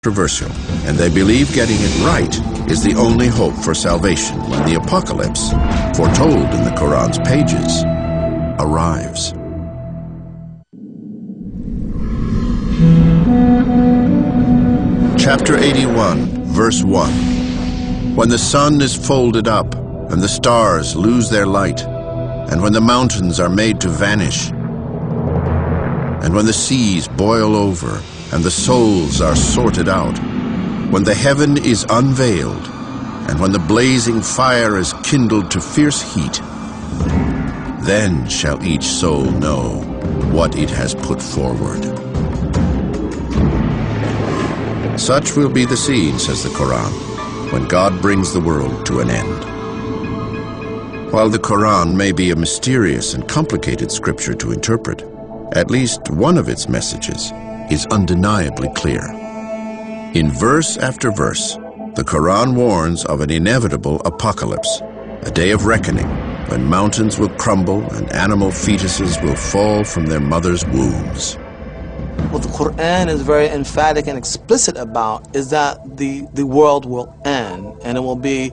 controversial, and they believe getting it right is the only hope for salvation when the apocalypse, foretold in the Quran's pages, arrives. Chapter 81, verse 1. When the sun is folded up, and the stars lose their light, and when the mountains are made to vanish, and when the seas boil over, and the souls are sorted out, when the heaven is unveiled, and when the blazing fire is kindled to fierce heat, then shall each soul know what it has put forward. Such will be the scene, says the Quran, when God brings the world to an end. While the Quran may be a mysterious and complicated scripture to interpret, at least one of its messages is undeniably clear. In verse after verse, the Quran warns of an inevitable apocalypse, a day of reckoning when mountains will crumble and animal fetuses will fall from their mothers' wombs. What the Quran is very emphatic and explicit about is that the world will end, and it will be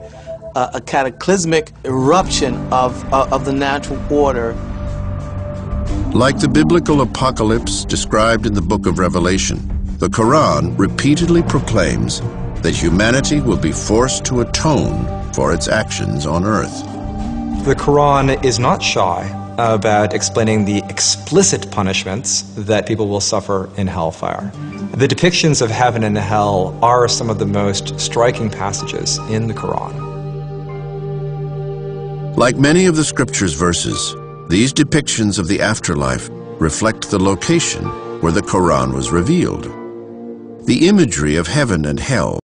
a cataclysmic eruption of the natural order. Like the biblical apocalypse described in the book of Revelation, the Quran repeatedly proclaims that humanity will be forced to atone for its actions on earth. The Quran is not shy about explaining the explicit punishments that people will suffer in hellfire. The depictions of heaven and hell are some of the most striking passages in the Quran. Like many of the scripture's verses, these depictions of the afterlife reflect the location where the Quran was revealed. The imagery of heaven and hell